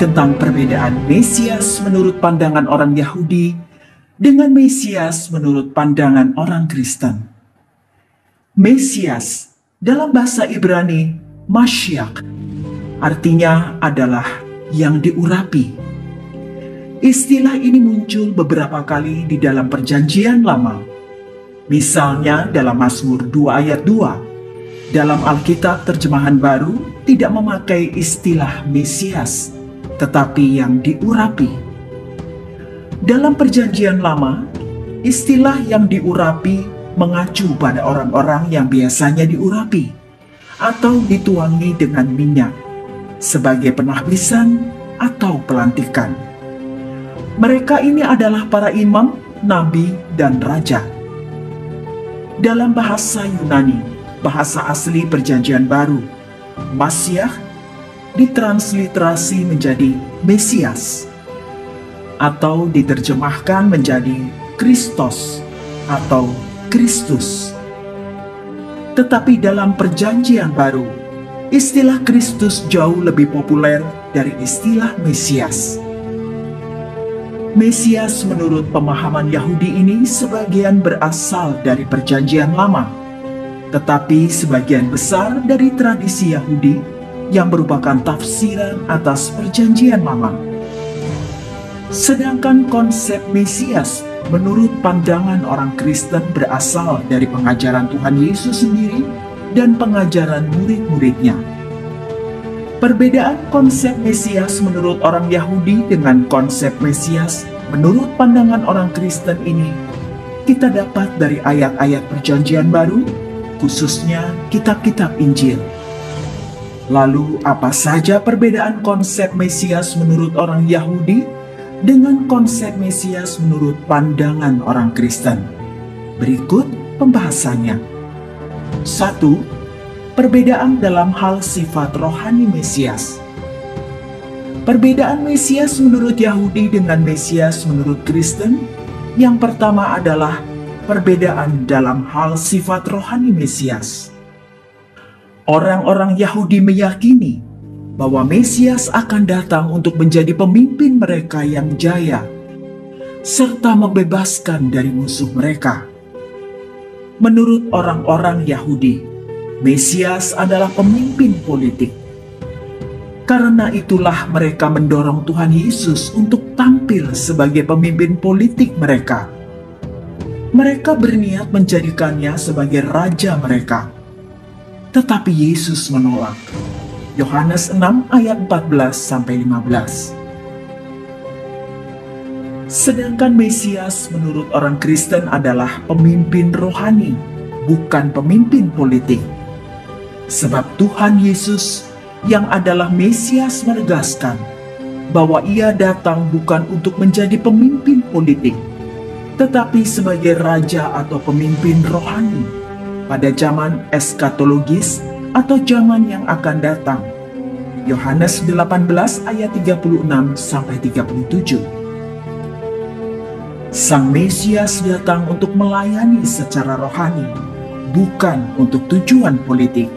tentang perbedaan Mesias menurut pandangan orang Yahudi dengan Mesias menurut pandangan orang Kristen. Mesias dalam bahasa Ibrani, Mashiach, artinya adalah yang diurapi. Istilah ini muncul beberapa kali di dalam Perjanjian Lama. Misalnya dalam Mazmur 2 ayat 2. Dalam Alkitab terjemahan baru tidak memakai istilah Mesias, tetapi yang diurapi. Dalam Perjanjian Lama, istilah yang diurapi mengacu pada orang-orang yang biasanya diurapi atau dituangi dengan minyak sebagai penahbisan atau pelantikan. Mereka ini adalah para imam, nabi, dan raja. Dalam bahasa Yunani, bahasa asli Perjanjian Baru, Mashiach ditransliterasi menjadi Mesias atau diterjemahkan menjadi Kristos atau Kristus. Tetapi dalam Perjanjian Baru, istilah Kristus jauh lebih populer dari istilah Mesias. Mesias menurut pemahaman Yahudi ini sebagian berasal dari Perjanjian Lama, tetapi sebagian besar dari tradisi Yahudi yang merupakan tafsiran atas Perjanjian Lama. Sedangkan konsep Mesias menurut pandangan orang Kristen berasal dari pengajaran Tuhan Yesus sendiri dan pengajaran murid-muridnya. Perbedaan konsep Mesias menurut orang Yahudi dengan konsep Mesias menurut pandangan orang Kristen ini kita dapat dari ayat-ayat Perjanjian Baru, khususnya kitab-kitab Injil. Lalu apa saja perbedaan konsep Mesias menurut orang Yahudi dengan konsep Mesias menurut pandangan orang Kristen? Berikut pembahasannya. 1. Perbedaan dalam hal sifat rohani Mesias. Perbedaan Mesias menurut Yahudi dengan Mesias menurut Kristen yang pertama adalah perbedaan dalam hal sifat rohani Mesias. Orang-orang Yahudi meyakini bahwa Mesias akan datang untuk menjadi pemimpin mereka yang jaya, serta membebaskan dari musuh mereka. Menurut orang-orang Yahudi, Mesias adalah pemimpin politik. Karena itulah mereka mendorong Tuhan Yesus untuk tampil sebagai pemimpin politik mereka. Mereka berniat menjadikannya sebagai raja mereka. Tetapi Yesus menolak. Yohanes 6 ayat 14-15. Sedangkan Mesias menurut orang Kristen adalah pemimpin rohani, bukan pemimpin politik. Sebab Tuhan Yesus yang adalah Mesias menegaskan bahwa Ia datang bukan untuk menjadi pemimpin politik, tetapi sebagai raja atau pemimpin rohani pada zaman eskatologis atau zaman yang akan datang. Yohanes 18 ayat 36-37. Sang Mesias datang untuk melayani secara rohani, bukan untuk tujuan politik.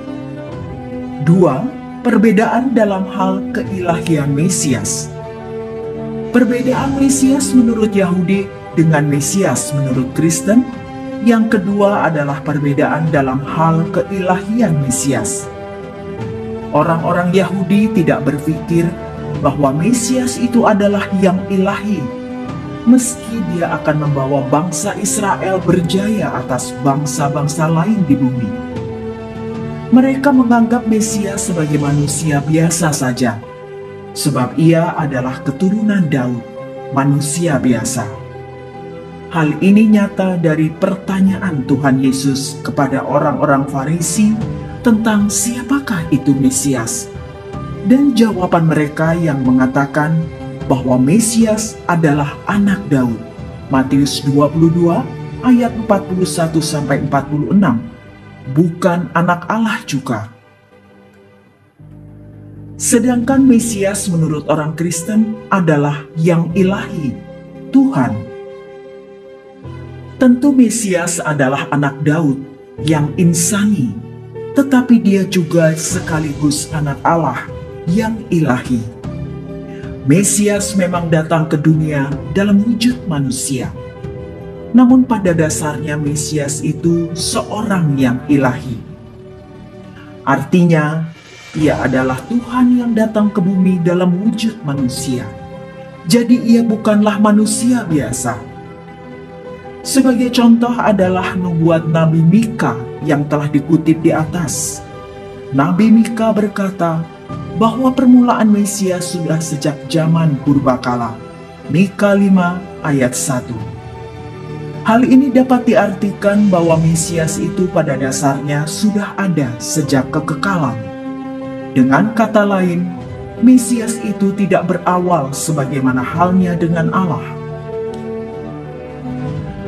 2. Perbedaan dalam hal keilahian Mesias. Perbedaan Mesias menurut Yahudi dengan Mesias menurut Kristen yang kedua adalah perbedaan dalam hal keilahian Mesias. Orang-orang Yahudi tidak berpikir bahwa Mesias itu adalah yang ilahi, meski dia akan membawa bangsa Israel berjaya atas bangsa-bangsa lain di bumi. Mereka menganggap Mesias sebagai manusia biasa saja, sebab ia adalah keturunan Daud, manusia biasa. Hal ini nyata dari pertanyaan Tuhan Yesus kepada orang-orang Farisi tentang siapakah itu Mesias, dan jawaban mereka yang mengatakan bahwa Mesias adalah anak Daud. Matius 22 ayat 41-46, bukan anak Allah juga. Sedangkan Mesias menurut orang Kristen adalah yang ilahi, Tuhan. Tentu Mesias adalah anak Daud yang insani, tetapi dia juga sekaligus anak Allah yang ilahi. Mesias memang datang ke dunia dalam wujud manusia. Namun pada dasarnya Mesias itu seorang yang ilahi. Artinya, ia adalah Tuhan yang datang ke bumi dalam wujud manusia. Jadi ia bukanlah manusia biasa. Sebagai contoh adalah nubuat Nabi Mika yang telah dikutip di atas. Nabi Mika berkata bahwa permulaan Mesias sudah sejak zaman purbakala. Mika 5 ayat 1. Hal ini dapat diartikan bahwa Mesias itu pada dasarnya sudah ada sejak kekekalan. Dengan kata lain, Mesias itu tidak berawal sebagaimana halnya dengan Allah.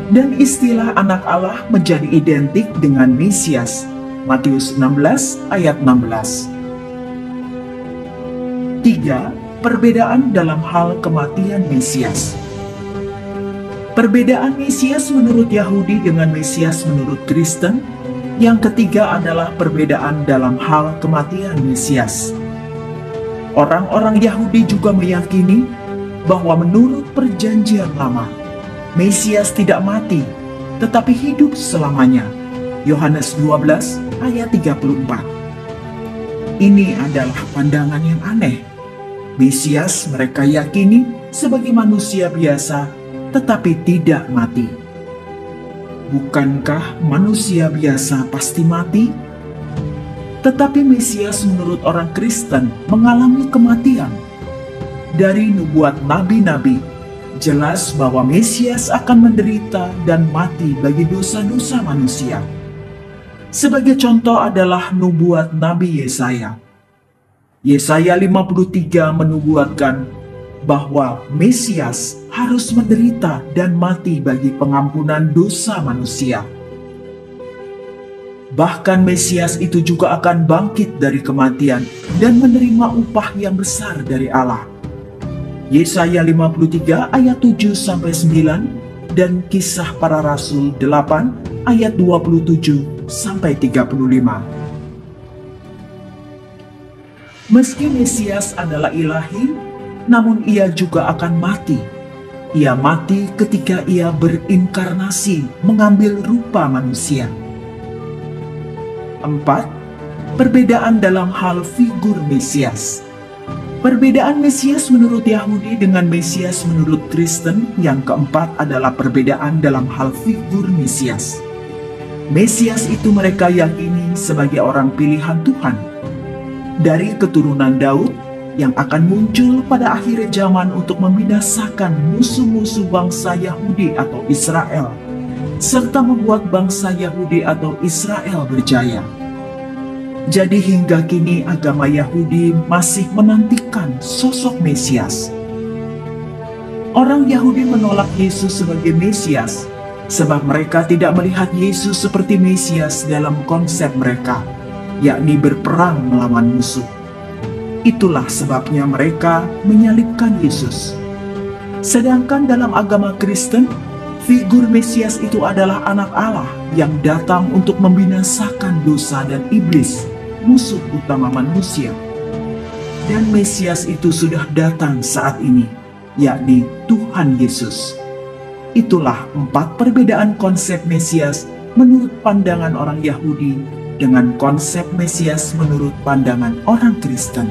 Dan istilah anak Allah menjadi identik dengan Mesias. Matius 16 ayat 16. 3. Perbedaan dalam hal kematian Mesias. Perbedaan Mesias menurut Yahudi dengan Mesias menurut Kristen. Yang ketiga adalah perbedaan dalam hal kematian Mesias. Orang-orang Yahudi juga meyakini bahwa menurut perjanjian lama, Mesias tidak mati, tetapi hidup selamanya. Yohanes 12 ayat 34. Ini adalah pandangan yang aneh. Mesias mereka yakini sebagai manusia biasa, tetapi tidak mati. Bukankah manusia biasa pasti mati? Tetapi Mesias menurut orang Kristen mengalami kematian. Dari nubuat nabi-nabi, jelas bahwa Mesias akan menderita dan mati bagi dosa-dosa manusia. Sebagai contoh adalah nubuat Nabi Yesaya. Yesaya 53 menubuatkan bahwa Mesias harus menderita dan mati bagi pengampunan dosa manusia. Bahkan Mesias itu juga akan bangkit dari kematian dan menerima upah yang besar dari Allah. Yesaya 53 ayat 7-9 dan Kisah Para Rasul 8 ayat 27-35. Meski Mesias adalah ilahi, namun ia juga akan mati. Ia mati ketika ia berinkarnasi, mengambil rupa manusia. 4. Perbedaan dalam hal figur Mesias. Perbedaan Mesias menurut Yahudi dengan Mesias menurut Kristen yang keempat adalah perbedaan dalam hal figur Mesias. Mesias itu mereka yakini sebagai orang pilihan Tuhan dari keturunan Daud yang akan muncul pada akhir zaman untuk membinasakan musuh-musuh bangsa Yahudi atau Israel, serta membuat bangsa Yahudi atau Israel berjaya. Jadi hingga kini agama Yahudi masih menantikan sosok Mesias. Orang Yahudi menolak Yesus sebagai Mesias sebab mereka tidak melihat Yesus seperti Mesias dalam konsep mereka, yakni berperang melawan musuh. Itulah sebabnya mereka menyalibkan Yesus. Sedangkan dalam agama Kristen, figur Mesias itu adalah anak Allah yang datang untuk membinasakan dosa dan iblis, musuh utama manusia. Dan Mesias itu sudah datang saat ini, yakni Tuhan Yesus. Itulah 4 perbedaan konsep Mesias menurut pandangan orang Yahudi dengan konsep Mesias menurut pandangan orang Kristen.